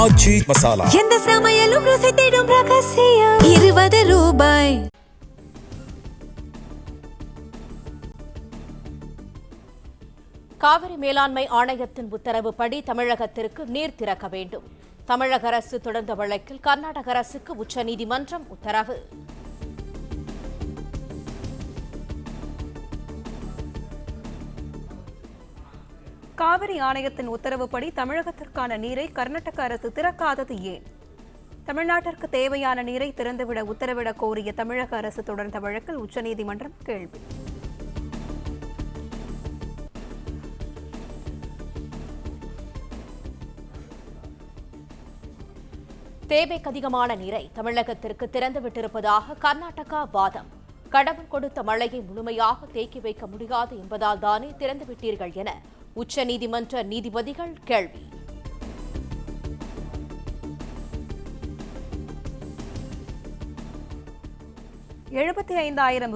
ஆச்சி மசாலா எந்த சமையலும் ருசி தேடும் ரகசியம் 20 ரூபாய். காவிரி மேலாண்மை ஆணையத்தின் உத்தரவுப்படி தமிழகத்திற்கு நீர் திறக்க வேண்டும். தமிழக அரசு தொடர்ந்த வழக்கில் கர்நாடக அரசுக்கு உச்சநீதிமன்றம் உத்தரவு. காவிரி ஆணையத்தின் உத்தரவுப்படி தமிழகத்திற்கான நீரை கர்நாடக அரசு திறக்காதது ஏன்? தமிழ்நாட்டிற்கு தேவையான நீரை திறந்துவிட உத்தரவிடக் கோரிய தமிழக அரசு தொடர்ந்த வழக்கில் உச்சநீதிமன்றம் கேள்வி. தேவைக்கு அதிகமான நீரை தமிழகத்திற்கு திறந்துவிட்டிருப்பதாக கர்நாடகா வாதம். கடவுள் கொடுத்த மழையை முழுமையாக தேக்கி வைக்க முடியாது என்பதால் தானே திறந்துவிட்டீர்கள் என உச்சநீதிமன்ற நீதிபதிகள் கேள்வி.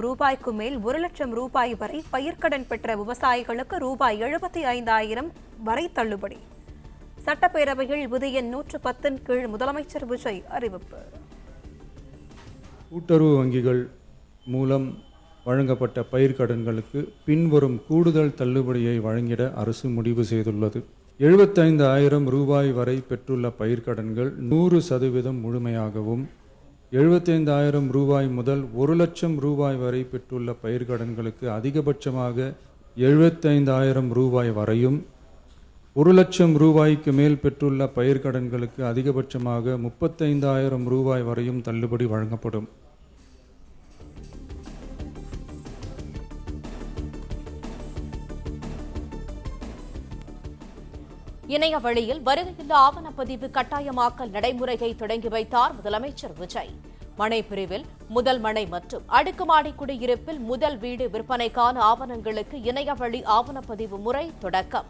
ரூபாய்க்கு மேல் 1 லட்சம் ரூபாய் வரை பயிர்க்கடன் பெற்ற விவசாயிகளுக்கு ரூபாய் 75,000 வரை தள்ளுபடி. சட்டப்பேரவையில் விதி எண் 110 கீழ் முதலமைச்சர் விஜய் அறிவிப்பு. கூட்டுறவு வங்கிகள் மூலம் வழங்கப்பட்ட பயிர்க்கடன்களுக்கு பின்வரும் கூடுதல் தள்ளுபடியை வழங்கிட அரசு முடிவு செய்துள்ளது. 75,000 ரூபாய் வரை பெற்றுள்ள பயிர்க்கடன்கள் 100% முழுமையாகவும், 75,000 ரூபாய் முதல் 1 லட்சம் ரூபாய் வரை பெற்றுள்ள பயிர்க்கடன்களுக்கு அதிகபட்சமாக 75,000 ரூபாய் வரையும், 1 லட்சம் ரூபாய்க்கு மேல் பெற்றுள்ள பயிர்க்கடன்களுக்கு அதிகபட்சமாக 35,000 ரூபாய் வரையும் தள்ளுபடி வழங்கப்படும். இணைய வழியில் வருகையில்லா ஆவணப்பதிவு கட்டாயமாக்கல் நடைமுறையை தொடங்கி வைத்தார் முதலமைச்சர் விஜய். மனை பிரிவில் முதல் மனை மற்றும் அடுக்குமாடி குடியிருப்பில் முதல் வீடு விற்பனைக்கான ஆவணங்களுக்கு இணைய வழி ஆவணப்பதிவு முறை தொடக்கம்.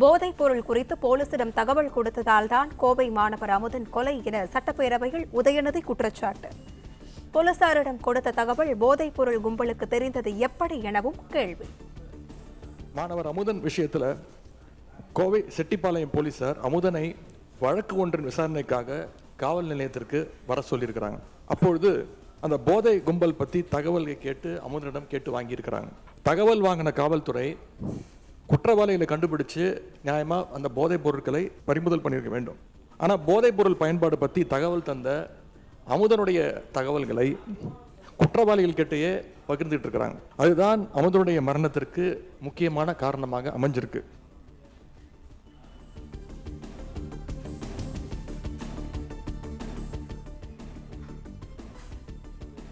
போதைப் பொருள் குறித்து போலீசிடம் தகவல் கொடுத்ததால் தான் கோவை மாணவர் அமுதன் கொலை என சட்டப்பேரவையில் உதயநிதி குற்றச்சாட்டு. போலீசாரிடம் கொடுத்த தகவல் போதைப் பொருள் கும்பலுக்கு தெரிந்தது எப்படி எனவும் கேள்வி. மாணவர் அமுதன் விஷயத்தில் கோவை செட்டிப்பாளையம் போலீசார் அமுதனை வழக்கு ஒன்றின் விசாரணைக்காக காவல் நிலையத்திற்கு வர சொல்லியிருக்கிறாங்க. அப்பொழுது அந்த போதை கும்பல் பற்றி தகவல்களை கேட்டு அமுதனிடம் கேட்டு வாங்கியிருக்கிறாங்க. தகவல் வாங்கின காவல்துறை குற்றவாளிகளை கண்டுபிடிச்சு நியாயமாக அந்த போதைப் பொருட்களை பறிமுதல் பண்ணியிருக்க வேண்டும். ஆனால் போதைப் பொருள் பயன்பாடு பற்றி தகவல் தந்த அமுதனுடைய தகவல்களை குற்றவாளிகள் கிட்டேயே பகிர்ந்துட்டு இருக்கிறாங்க. அதுதான் அமுதனுடைய மரணத்திற்கு முக்கியமான காரணமாக அமைஞ்சிருக்கு.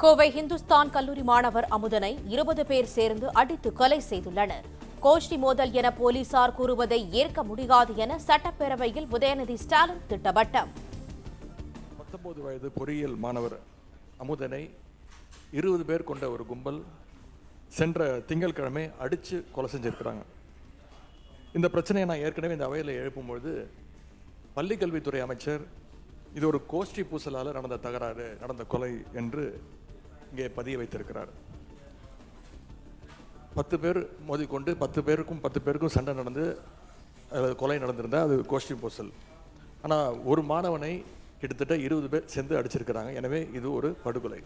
கோவை இந்துஸ்தான் கல்லூரி மாணவர் அமுதனை 20 பேர் சேர்ந்து அடித்து கொலை செய்துள்ளனர். கோஷ்டி மோதல் என போலீசார் கூறுவதை ஏற்க முடியாது என சட்டப்பேரவையில் உதயநிதி ஸ்டாலின் திட்டவட்டம். 19 வயது பொறியியல் மாணவர் அமுதனை 20 பேர் கொண்ட ஒரு கும்பல் சென்ற திங்கட்கிழமை அடித்து கொலை செஞ்சிருக்கிறாங்க. இந்த பிரச்சனையை நான் ஏற்கனவே இந்த அவையில் எழுப்பும்பொழுது பள்ளிக்கல்வித்துறை அமைச்சர் இது ஒரு கோஷ்டி பூசலால் நடந்த தகராறு, நடந்த கொலை என்று இங்கே பதிய வைத்திருக்கிறார். 10 பேர் மோதிக்கொண்டு 10 பேருக்கும் சண்டை நடந்து கொலை நடந்திருந்தால் அது கோஷ்டி பூசல். ஆனால் ஒரு மாணவனை கிட்டத்தட்ட 20 பேர் சேர்ந்து அடிச்சிருக்கிறாங்க. எனவே இது ஒரு படுகொலை.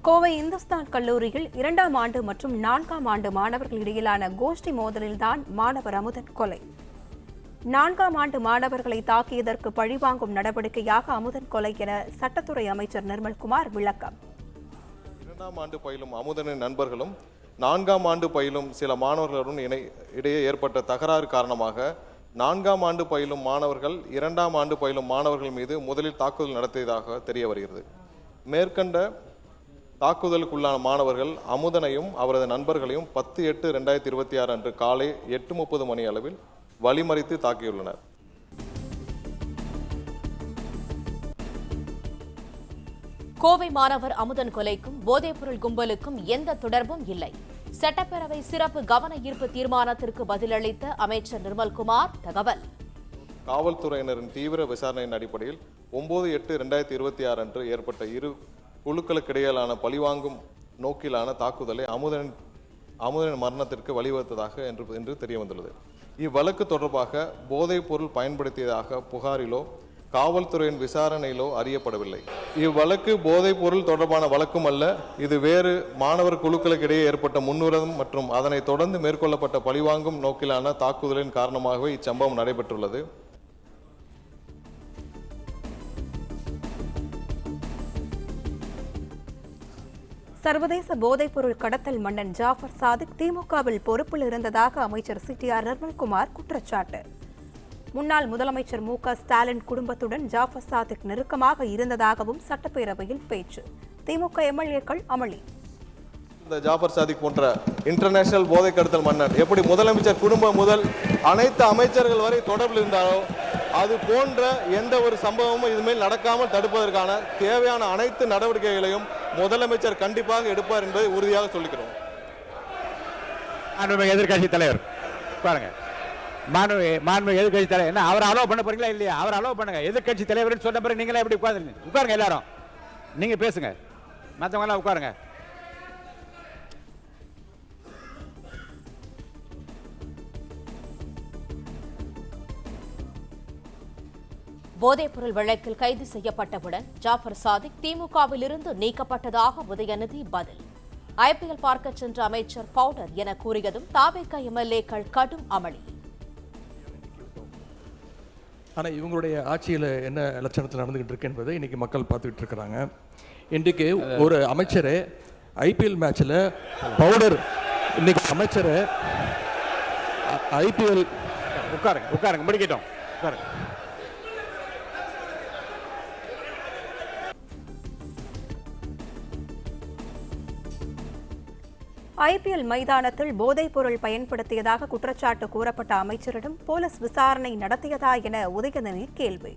கோவை இந்துஸ்தான் கல்லூரியில் 2ஆம் ஆண்டு மற்றும் 4ஆம் ஆண்டு மாணவர்கள் இடையிலான கோஷ்டி மோதலில்தான் மாணவர் அமுதன் கொலை. 4ஆம் ஆண்டு மாணவர்களை தாக்கியதற்கு பழிவாங்கும் நடவடிக்கையாக அமுதன் கொலை என சட்டத்துறை அமைச்சர் நிர்மல்குமார் விளக்கம். 2ஆம் ஆண்டு பயிலும் அமுதனின் நண்பர்களும் 4ஆம் ஆண்டு பயிலும் சில மாணவர்களுடன் இடையே ஏற்பட்ட தகராறு காரணமாக 4ஆம் ஆண்டு பயிலும் மாணவர்கள் 2ஆம் ஆண்டு பயிலும் மாணவர்கள் மீது முதலில் தாக்குதல் நடத்தியதாக தெரிய வருகிறது. மேற்கண்ட தாக்குதலுக்குள்ளான மாணவர்கள் அமுதனையும் அவரது நண்பர்களையும் 10/8/2026 அன்று காலை 8:30 மணி அளவில் வழிமறித்து தாக்கியுள்ளனர். கோவை மாணவர் அமுதன் கொலைக்கும் போதைப்பொருள் கும்பலுக்கும் எந்த தொடர்பும் இல்லை. சட்டப்பேரவை சிறப்பு கவன ஈர்ப்பு தீர்மானத்திற்கு பதிலளித்த அமைச்சர் நிர்மல்குமார் தகவல். காவல்துறையினரின் தீவிர விசாரணையின் அடிப்படையில் 9/8/2026 அன்று ஏற்பட்ட இரு குழுக்களுக்கிடையிலான பழிவாங்கும் நோக்கிலான தாக்குதலை அமுதனின் மரணத்திற்கு வழிவகுத்ததாக என்று தெரிய வந்துள்ளது. இவ்வழக்கு தொடர்பாக போதைப் பொருள் பயன்படுத்தியதாக புகாரிலோ காவல்துறையின் விசாரணையிலோ அறியப்படவில்லை. இவ்வழக்கு போதைப் பொருள் தொடர்பான வழக்கும் அல்ல. இது வேறு மாணவர் குழுக்களுக்கிடையே ஏற்பட்ட முன்னுரிமை மற்றும் அதனை தொடர்ந்து மேற்கொள்ளப்பட்ட பழிவாங்கும் நோக்கிலான தாக்குதலின் காரணமாகவே இச்சம்பவம் நடைபெற்றுள்ளது. சர்வதேச போதைப்பொருள் கடத்தல் மன்னன் ஜாஃபர் சாதிக் திமுகவில் பொறுப்பில் இருந்ததாக அமைச்சர் CTR நிர்மல்குமார் குற்றச்சாட்டு. முன்னாள் முதலமைச்சர் மு.க. ஸ்டாலின் குடும்பத்துடன் ஜாஃபர் சாதிக் நெருக்கமாக இருந்ததாகவும் சட்டப்பேரவையில் பேச்சு. திமுக எம்எல்ஏக்கள் அமளி. இந்த ஜாஃபர் சாதிக் போன்ற இன்டர்நேஷனல் போதை கடத்தல் மன்னன் எப்படி முதலமைச்சர் குடும்பம் முதல் அனைத்து அமைச்சர்கள் வரை தொடர்பில் இருந்தாரோ அது போன்ற எந்த ஒரு சம்பவமும் இதுமேல் நடக்காமல் தடுப்பதற்கான தேவையான அனைத்து நடவடிக்கைகளையும் முதலமைச்சர் கண்டிப்பாக எடுப்பார் என்பதை உறுதியாக சொல்லிக்கிறோம். எதிர்கட்சி தலைவர் பாருங்க, மாண்புமிகு எதிர்கட்சி தலைவர் என்ன அவர் அலோவ் பண்ண போறீங்களா இல்லையா? அவர் அலோவ் பண்ணுங்க. எதிர்கட்சி தலைவர் சொன்ன பிறகு நீங்களே எப்படி உட்காருங்க, எல்லாரும் நீங்க பேசுங்க, மற்றவங்க எல்லாம் உட்காருங்க. போதைப்பொருள் வழக்கில் கைது செய்யப்பட்டவுடன் ஜாஃபர் சாதிக் திமுகவில் இருந்து நீக்கப்பட்டதாக உதயநிதி பதில். IPL பார்க்க சென்ற அமைச்சர் பவுடர் என கூறியதும் தாவேக எம்எல்ஏக்கள் கடும் அமளி. ஆனால் இவங்களுடைய ஆட்சியில் என்ன லட்சணத்தில் நடந்துகிட்டு இருக்கு என்பதை இன்னைக்கு மக்கள் பார்த்துக்கிட்டு இருக்கிறாங்க. இன்றைக்கு ஒரு அமைச்சர் IPL மேட்சில் பவுடர், இன்னைக்கு அமைச்சர் IPL உட்காருங்க முடிக்கட்டும். IPL மைதானத்தில் போதைப் பொருள் பயன்படுத்தியதாக குற்றச்சாட்டு கூறப்பட்ட அமைச்சரிடம் போலீஸ் விசாரணை நடத்தியதா என உதயநிதி கேள்வி.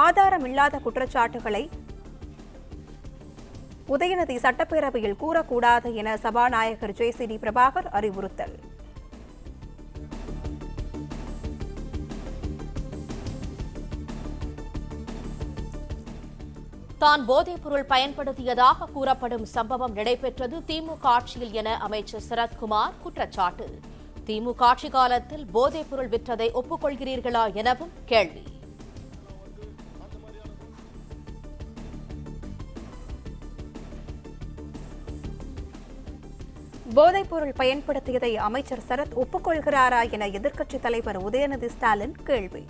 ஆதாரமில்லாத குற்றச்சாட்டுகளை உதயநிதி சட்டப்பேரவையில் கூறக்கூடாது என சபாநாயகர் JCD பிரபாகர் அறிவுறுத்தல். தான் போதைப் பொருள் பயன்படுத்தியதாக கூறப்படும் சம்பவம் நடைபெற்றது திமுக ஆட்சியில் என அமைச்சர் சரத்குமார் குற்றச்சாட்டு. திமுக ஆட்சி காலத்தில் போதைப் பொருள் விற்றதை ஒப்புக்கொள்கிறீர்களா எனவும் கேள்வி. போதைப் பொருள் பயன்படுத்தியதை அமைச்சர் சரத் ஒப்புக்கொள்கிறாரா என எதிர்க்கட்சித் தலைவர் உதயநிதி ஸ்டாலின் கேள்வி.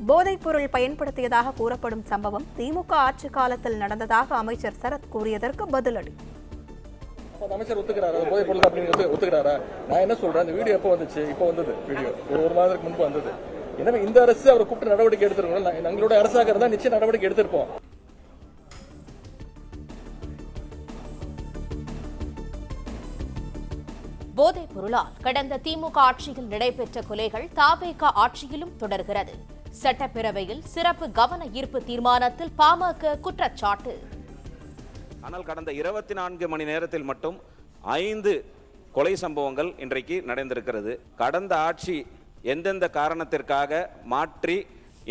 போதைப் பொருள் பயன்படுத்தியதாக கூறப்படும் சம்பவம் திமுக ஆட்சி காலத்தில் நடந்ததாக அமைச்சர் சரத் கூறியதற்கு பதிலடி. அமைச்சர் ஒத்துக்கிறாரா போதைப் பொருள் அப்படின்னு ஒத்துக்கிறாரா? நான் என்ன சொல்றேன், இந்த வீடியோ எப்போ வந்துச்சு? இப்போ வந்தது வீடியோ, ஒரு மாதத்துக்கு முன்பு வந்தது. எனவே இந்த அரசு அவரை கூப்பிட்டு நடவடிக்கை எடுத்திருக்கோம். எங்களோட அரசாக இருந்தால் நிச்சயம் நடவடிக்கை எடுத்திருப்போம். போதைப் பொருளால் கடந்த திமுக ஆட்சியில் நடைபெற்ற கொலைகள் தாவேக ஆட்சியிலும் தொடர்கிறது. சட்டப்பேரவையில் சிறப்பு கவன ஈர்ப்பு தீர்மானத்தில் பாமக குற்றச்சாட்டு. ஆனால் கடந்த 24 மணி நேரத்தில் மட்டும் 5 கொலை சம்பவங்கள் இன்றைக்கு நடந்திருக்கிறது. கடந்த ஆட்சி எந்தெந்த காரணத்திற்காக மாற்றி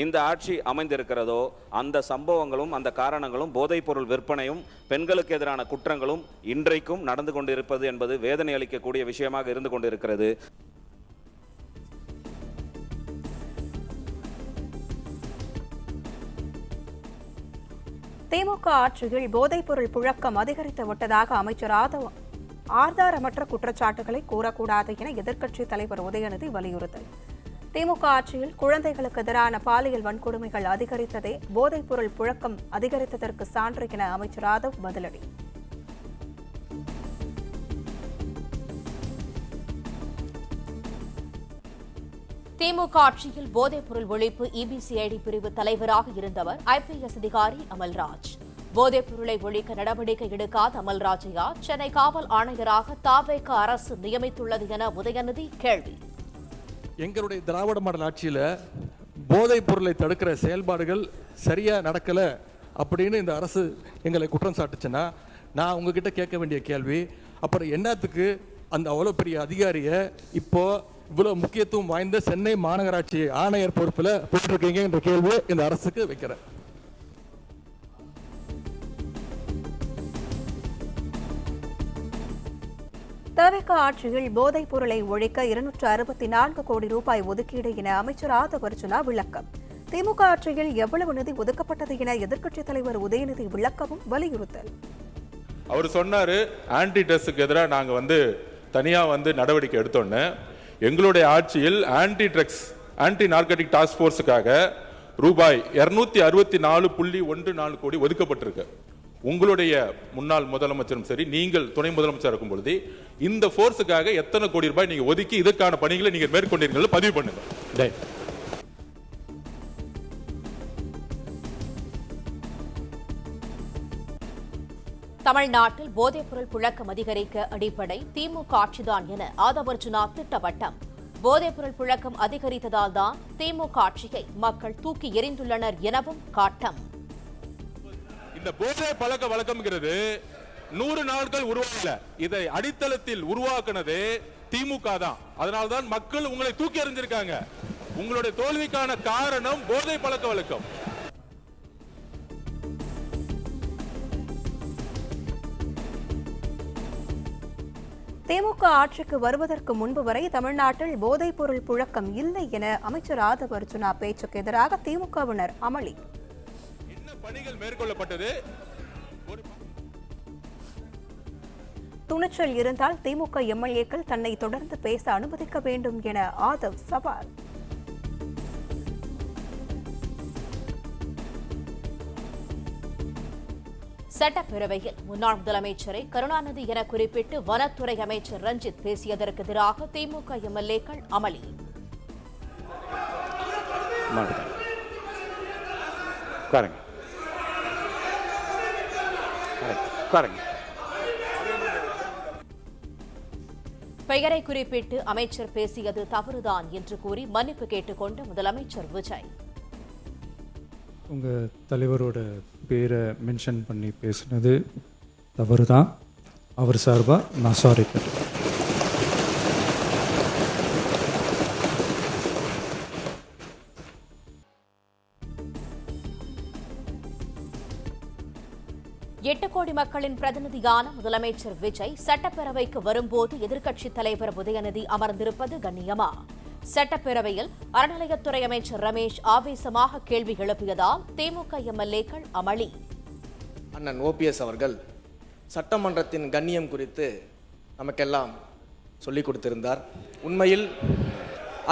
இந்த ஆட்சி அமைந்திருக்கிறதோ அந்த சம்பவங்களும் அந்த காரணங்களும் போதைப் பொருள் விற்பனையும் பெண்களுக்கு எதிரான குற்றங்களும் இன்றைக்கும் நடந்து கொண்டிருப்பது என்பது வேதனை அளிக்கக்கூடிய விஷயமாக இருந்து கொண்டிருக்கிறது. திமுக ஆட்சியில் போதைப் பொருள் புழக்கம் அதிகரித்து விட்டதாக அமைச்சர் ஆதாரமற்ற குற்றச்சாட்டுகளை கூறக்கூடாது என எதிர்க்கட்சித் தலைவர் உதயநிதி வலியுறுத்தல். திமுக ஆட்சியில் குழந்தைகளுக்கு எதிரான பாலியல் வன்கொடுமைகள் அதிகரித்ததே போதைப் பொருள் புழக்கம் அதிகரித்ததற்கு சான்று என அமைச்சர் ஆதவ் பதிலடி. திமுக ஆட்சியில் போதைப் பொருள் ஒழிப்பு EBCID பிரிவு தலைவராக இருந்தவர் IPS அதிகாரி அமல்ராஜ். போதைப் பொருளை ஒழிக்க நடவடிக்கை எடுக்காத அமல்ராஜையா சென்னை காவல் ஆணையராக தாவேக அரசு நியமித்துள்ளது என உதயநிதி கேள்வி. எங்களுடைய திராவிட மாடல் ஆட்சியில் போதைப் பொருளை தடுக்கிற செயல்பாடுகள் சரியா நடக்கல அப்படின்னு இந்த அரசு எங்களை குற்றம் சாட்டுச்சுன்னா நான் உங்ககிட்ட கேட்க வேண்டிய கேள்வி, அப்புறம் என்னத்துக்கு அந்த அவ்வளோ பெரிய அதிகாரியை இப்போ இவ்வளோ முக்கியத்துவம் வாய்ந்த சென்னை மாநகராட்சி ஆணையர் பொறுப்பில் போட்டிருக்கீங்க என்ற கேள்வியை இந்த அரசுக்கு வைக்கிறேன். தவிக ஆட்சியில் போதைப் பொருளை ஒழிக்க 264 கோடி ரூபாய் ஒதுக்கீடு என அமைச்சர் ஆதவ் அர்ஜுனா விளக்கம். திமுக ஆட்சியில் எவ்வளவு நிதி ஒதுக்கப்பட்டது என எதிர்க்கட்சித் தலைவர் உதயநிதி விளக்கவும் வலியுறுத்தல். அவர் சொன்னாரு ஆன்டி ட்ரக்ஸுக்கு எதிராக நாங்கள் தனியா நடவடிக்கை எடுத்தோன்னு, எங்களுடைய ஆட்சியில் ஆன்டி ட்ரக்ஸ் ஆன்டி நார்கட்டிக் டாஸ்க் போர்ஸுக்காக ரூபாய் 264.14 கோடி ஒதுக்கப்பட்டிருக்கு. உங்களுடைய முன்னாள் முதலமைச்சரும் சரி, நீங்கள் துணை முதலமைச்சர் இருக்கும் பொழுது இந்த போர்ஸுக்காக எத்தனை கோடி ரூபாய் நீங்க ஒதுக்கி இதற்கான பணிகளை நீங்க மேற்கொண்டீர்கள் பதிவு பண்ணுங்க. தமிழ்நாட்டில் போதைப்பொருள் புழக்கம் அதிகரிக்க அடிப்படை திமுக ஆட்சிதான் என ஆதவ் அர்ஜுனா திட்டவட்டம். போதைப்பொருள் புழக்கம் அதிகரித்ததால் தான் திமுக ஆட்சியை மக்கள் தூக்கி எறிந்துள்ளனர் எனவும் காட்டம். இந்த போதை பழக்க வழக்கம்ங்கிறது 100 நாட்கள் உருவாகல, இதை அடித்தளத்தில் உருவாக்குனதே திமுக தான். அதனால்தான் மக்கள் உங்களை தூக்கி எறிஞ்சிருக்காங்க. உங்களுடைய தோல்விக்கான காரணம் போதை பழக்க வழக்கம். திமுக ஆட்சிக்கு வருவதற்கு முன்பு வரை தமிழ்நாட்டில் போதைப் பொருள் புழக்கம் இல்லை என அமைச்சர் ஆதவ் அர்ஜுனா பேச்சுக்கு எதிராக திமுகவினர் அமளி. என்ன பணிகள் மேற்கொள்ளப்பட்டது? துணிச்சல் இருந்தால் திமுக எம்எல்ஏக்கள் தன்னை தொடர்ந்து பேச அனுமதிக்க வேண்டும் என ஆதவ் சவால். சட்டப்பேரவையில் முன்னாள் முதலமைச்சரை கருணாநிதி என குறிப்பிட்டு வனத்துறை அமைச்சர் ரஞ்சித் பேசியதற்கு எதிராக திமுக எம்எல்ஏக்கள் அமளி. பெயரை குறிப்பிட்டு அமைச்சர் பேசியது தவறுதான் என்று கூறி மன்னிப்பு கேட்டுக்கொண்ட முதலமைச்சர் விஜய். உங்கள் தலைவரோட பேரை மென்ஷன் பண்ணி பேசுனது தவறு தான். அவர் சார்பாக நான் சாரி கேட்டேன். எட்டு கோடி மக்களின் பிரதிநிதியான முதலமைச்சர் விஜய் சட்டப்பேரவைக்கு வரும்போது எதிர்க்கட்சித் தலைவர் உதயநிதி அமர்ந்திருப்பது கண்ணியமா? சட்டப்பேரவையில் அறநிலையத்துறை அமைச்சர் ரமேஷ் ஆவேசமாக கேள்வி எழுப்பியதால் திமுக எம்எல்ஏக்கள் அமளி. அண்ணன் ஓபிஎஸ் அவர்கள் சட்டமன்றத்தின் கண்ணியம் குறித்து நமக்கெல்லாம் சொல்லிக் கொடுத்திருந்தார். உண்மையில்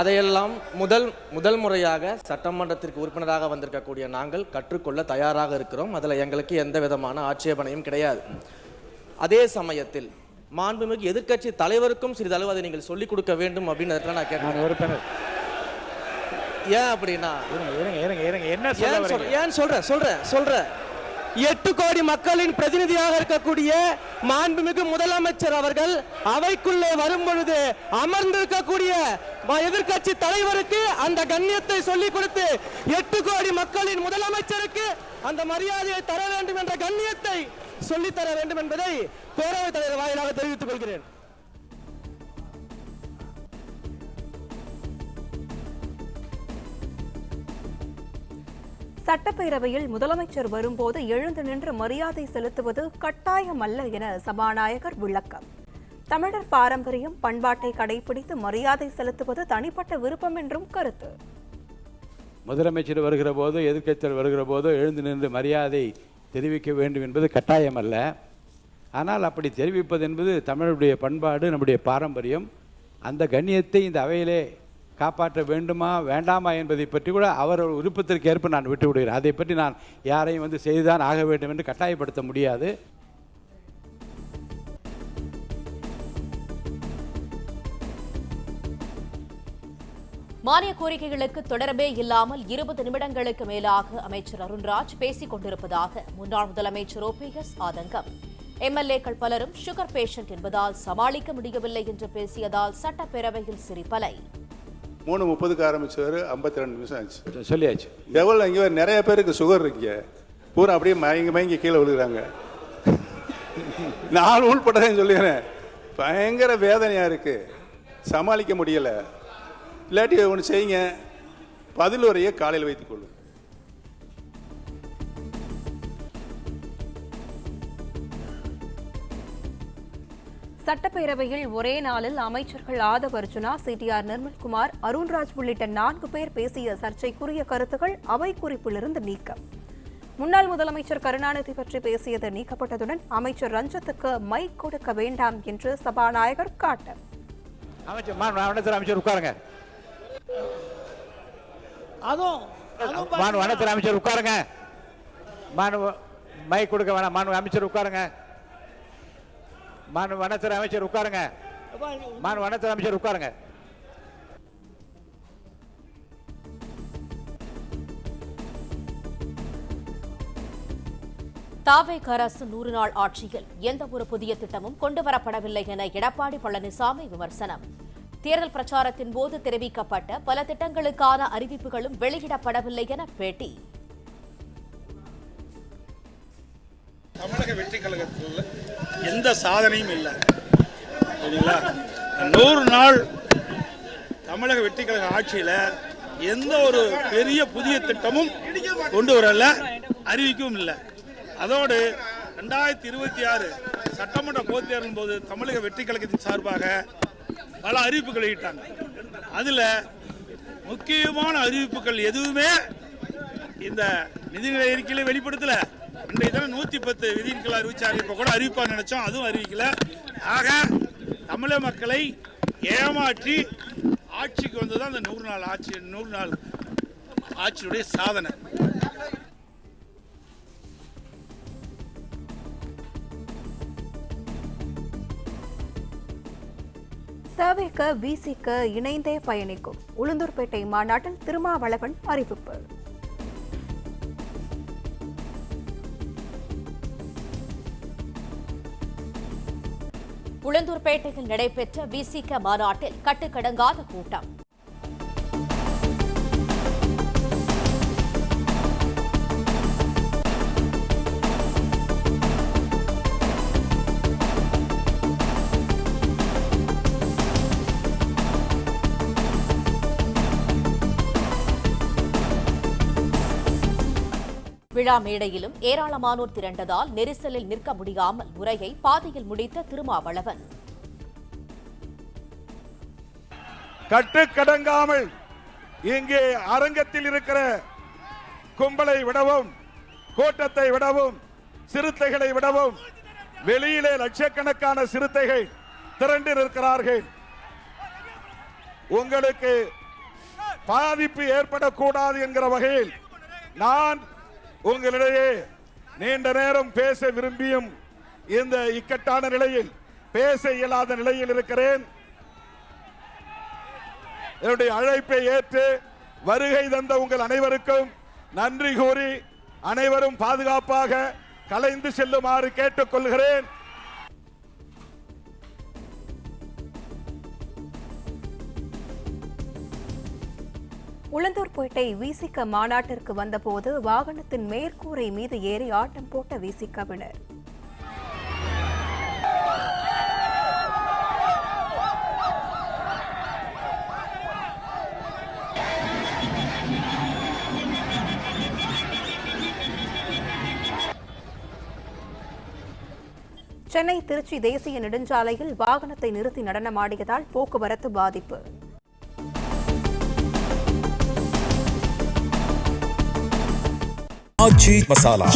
அதையெல்லாம் முதல் முறையாக சட்டமன்றத்திற்கு உறுப்பினராக வந்திருக்கக்கூடிய நாங்கள் கற்றுக்கொள்ள தயாராக இருக்கிறோம். அதில் எங்களுக்கு எந்த விதமான ஆட்சேபனையும் கிடையாது. அதே சமயத்தில் மாண்புமிகு எதிர்க்கட்சி தலைவருக்கும் சிறிதளவு அதை நீங்கள் சொல்லிக் கொடுக்க வேண்டும் அப்படின்னு நான் கேட்டேன். ஏன் அப்படின்னா ஏன் சொல்றேன் 8 கோடி மக்களின் பிரதிநிதியாக இருக்கக்கூடிய மாண்புமிகு முதலமைச்சர் அவர்கள் அவைக்குள்ளே வரும் பொழுது அமர்ந்திருக்கக்கூடிய எதிர்க்கட்சி தலைவருக்கு அந்த கண்ணியத்தை சொல்லிக் கொடுத்து 8 கோடி மக்களின் முதலமைச்சருக்கு அந்த மரியாதையை தர வேண்டும் என்ற கண்ணியத்தை சொல்லித்தர வேண்டும் என்பதை பேரவைத் தலைவர் வாயிலாக தெரிவித்துக் கொள்கிறேன். சட்டப்பேரவையில் முதலமைச்சர் வரும்போது எழுந்து நின்று மரியாதை செலுத்துவது கட்டாயமல்ல என சபாநாயகர் விளக்கம். தமிழர் பாரம்பரியம் பண்பாட்டை கடைபிடித்து மரியாதை செலுத்துவது தனிப்பட்ட விருப்பம் என்றும் கருத்து. முதலமைச்சர் வருகிற போதோ எதிர்க்கட்சியர் வருகிற போதோ எழுந்து நின்று மரியாதை தெரிவிக்க வேண்டும் என்பது கட்டாயமல்ல. ஆனால் அப்படி தெரிவிப்பது என்பது தமிழுடைய பண்பாடு, நம்முடைய பாரம்பரியம். அந்த கண்ணியத்தை இந்த அவையிலே காப்பாற்ற வேண்டுமா வேண்டாமா என்பதை பற்றி கூட அவர் விருப்பத்திற்கு ஏற்ப நான் விட்டு விடுகிறேன். அதை பற்றி நான் யாரையும் செய்துதான் ஆக வேண்டும் என்று கட்டாயப்படுத்த முடியாது. மானிய கோரிக்கைகளுக்கு தொடர்பே இல்லாமல் 20 நிமிடங்களுக்கு மேலாக அமைச்சர் அருண்ராஜ் பேசிக் கொண்டிருப்பதாக முன்னாள் முதலமைச்சர் ஓபிஎஸ் ஆதங்கம். எம்எல்ஏக்கள் பலரும் சுகர் பேஷண்ட் என்பதால் சமாளிக்க முடியவில்லை என்று பேசியதால் சட்டப்பேரவையில் சிரிப்பலை. 3:30க்கு ஆரம்பிச்சவர் 52 நிமிஷம் ஆச்சு. சொல்லியாச்சு. எவ்வளோ இங்கே நிறைய பேருக்கு சுகர் இருக்குங்க, பூரா அப்படியே மயங்கி கீழே விழுகிறாங்க. நான் உள்பட்டதையும் சொல்லிடுறேன். பயங்கர வேதனையாக இருக்குது, சமாளிக்க முடியலை. இல்லாட்டி ஒன்று செய்யுங்க, பதில் உரையை காலையில் வைத்துக்கொள்ளும். சட்டப்பேரவையில் ஒரே நாளில் அமைச்சர்கள் ஆதவ் அர்ஜுனா, சிடிஆர் நிர்மல்குமார், அருண்ராஜ் உள்ளிட்ட 4 பேர் பேசிய சர்ச்சைக்குரிய கருத்துக்கள் அவை குறிப்பிலிருந்து நீக்கம். முன்னாள் முதலமைச்சர் கருணாநிதி பற்றி பேசியது நீக்கப்பட்டதுடன் அமைச்சர் ரஞ்சித்துக்கு மைக் கொடுக்க வேண்டாம் என்று சபாநாயகர் காட்டம். அமைச்சர் உட்காருங்க. அமைச்சர் உட்காருங்க. மைக் கொடுக்க வேணாம். அமைச்சர் உட்காருங்க. அமைச்சர் உட்காருங்க. அமைச்சர் உட்காருங்க. தாவேக அரசு 100 நாள் ஆட்சியில் எந்த ஒரு புதிய திட்டமும் கொண்டுவரப்படவில்லை என எடப்பாடி பழனிசாமி விமர்சனம். தேர்தல் பிரச்சாரத்தின் போது தெரிவிக்கப்பட்ட பல திட்டங்களுக்கான அறிவிப்புகளும் வெளியிடப்படவில்லை என பேட்டி. தமிழக வெற்றி கழகத்தில் எந்த சாதனையும் இல்லை. சரிங்களா? 100 நாள் தமிழக வெற்றி கழக ஆட்சியில் எந்த ஒரு பெரிய புதிய திட்டமும் கொண்டு வரல, அறிவிக்கவும் இல்லை. அதோடு 2026 சட்டமன்ற பொதுத் தேர்தலின் போது தமிழக வெற்றி கழகத்தின் சார்பாக பல அறிவிப்புகள் வெளியிட்டாங்க. அதில் முக்கியமான அறிவிப்புகள் எதுவுமே இந்த நிதிநிலை அறிக்கையில வெளிப்படுத்தல. இன்றைய தினம் 110 விதிகளை அறிவிச்சாரு. இப்போ கூட அறிவிப்பாக நினைச்சோம், அதுவும் அறிவிக்கல. ஆக தமிழக மக்களை ஏமாற்றி ஆட்சிக்கு வந்ததுதான் அந்த 100 நாள் ஆட்சியுடைய சாதனை. தவிக விசிக இணைந்தே பயணிக்கும் உளுந்தூர்பேட்டை மாநாட்டில் திருமாவளவன் அறிவிப்பு. உளுந்தூர்பேட்டையில் நடைபெற்ற விசிக மாநாட்டில் கட்டுக்கடங்காத கூட்டம். விழா மேடையிலும் ஏராளமானோர் திரண்டதால் நெரிசலில் நிற்க முடியாமல் உரையை பாதியில் முடித்த திருமாவளவன். கட்டுக்கடங்காமல் இங்கே அரங்கத்தில் இருக்கிற கும்பலை விடவும், கூட்டத்தை விடவும், சிறுத்தைகளை விடவும் வெளியிலே லட்சக்கணக்கான சிறுத்தைகள் திரண்டு இருக்கிறார்கள். உங்களுக்கு பாதிப்பு ஏற்படக்கூடாது என்கிற வகையில் நான் உங்களிடையே நீண்ட நேரம் பேச விரும்பியும் இந்த இக்கட்டான நிலையில் பேச இயலாத நிலையில் இருக்கிறேன். என்னுடைய அழைப்பை ஏற்று வருகை தந்த உங்கள் அனைவருக்கும் நன்றி கூறி அனைவரும் பாதுகாப்பாக கலைந்து செல்லுமாறு கேட்டுக்கொள்கிறேன். உளுந்தூர்பேட்டை விசிக மாநாட்டிற்கு வந்தபோது வாகனத்தின் மேற்கூரை மீது ஏறி ஆட்டம் போட்ட விசிகவினர். சென்னை திருச்சி தேசிய நெடுஞ்சாலையில் வாகனத்தை நிறுத்தி நடனமாடியதால் போக்குவரத்து பாதிப்பு.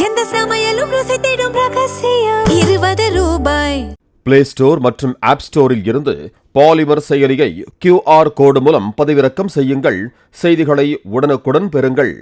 எந்த சமையலும் ருசி தேடும் ரகசியம் 20 ரூபாய். பிளே ஸ்டோர் மற்றும் ஆப் ஸ்டோரில் இருந்து பாலிமர் செயலியை QR கோடு மூலம் பதிவிறக்கம் செய்யுங்கள். செய்திகளை உடனுக்குடன் பெறுங்கள்.